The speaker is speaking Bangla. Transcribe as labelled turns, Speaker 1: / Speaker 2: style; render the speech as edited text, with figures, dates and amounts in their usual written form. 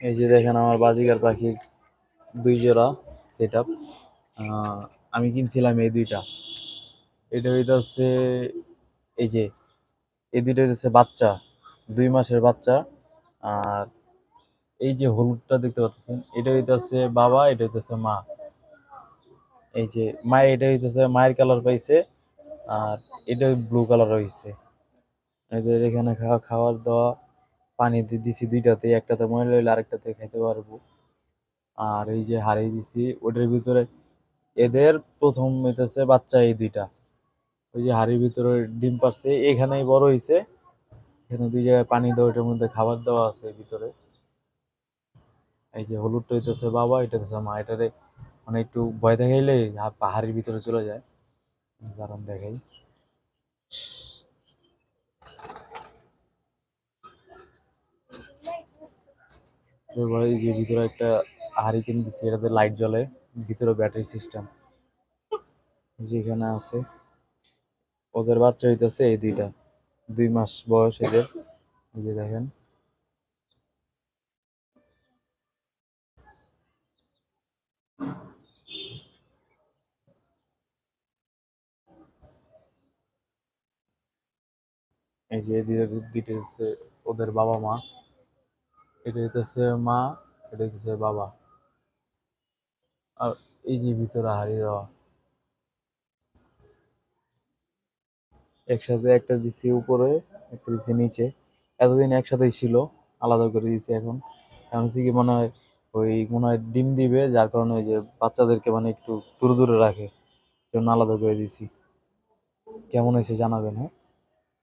Speaker 1: এই যে দেখেন আমার বাজিগার পাখির ২ জোড়া সেটআপ। আ আমি কিনছিলাম এই ২ টা। এটা হইতাছে এই যে এই ২ টা হইতেছে বাচ্চা, ২ মাসের বাচ্চা। আর এই যে হলুদটা দেখতে পাচ্ছেন এটা হইতাছে বাবা, এটা হইতাছে মা। এই যে এটা হইতেছে মায়ের কালার পাইছে, আর এটা ব্লু কালার হইছে। এদের এখানে খাওয়ার দাওয়া পানি দিছি ২ টাতে, একটাতে ময়লা হইলে আরেকটাতে খাইতে পারবো। আর এই যে হাঁড়ি দিছি ওটার ভিতরে এদের ১ম হইতেছে বাচ্চা এই ২ টা। ওই যে হাঁড়ির ভিতরে ডিম পাড়ছে, এখানেই বড় হইছে। এখানে ২ জায়গায় পানি দেওয়া, ওইটার মধ্যে খাবার দেওয়া আছে ভিতরে। এই যে হলুদটা হইতেছে বাবা, এটা হইতেছে মা। এটারে মানে একটু ভয় দেখাইলে হাঁড়ির ভিতরে চলে যায়। দাঁড়ান দেখাই। এবার এই যে ভিতরে একটা হারিকেন দিছি, এটাতে লাইট জ্বলে, ভিতরে ব্যাটারি সিস্টেম যেখানে আছে। ওদের বাচ্চা হইতেছে এই ২ টা, ২ মাস বয়স এদের। এই যে দেখেন, এই যে এদের ২ টা হচ্ছে ওদের বাবা মা। এটা হইতেছে মা, এটা হইতেছে বাবা। আর এই যে ভিতরে হারিয়ে দেওয়া, একসাথে একটা দিছি উপরে, একটা দিছি নিচে। এতদিন একসাথেই ছিল, আলাদা করে দিছি এখন। এখন হচ্ছে কি মনে হয় ওই মনে হয় ডিম দিবে, যার কারণে ওই যে বাচ্চাদেরকে মানে একটু দূরে দূরে রাখে, জন্য আলাদা করে দিছি। কেমন হয়েছে জানাবেন, হ্যাঁ।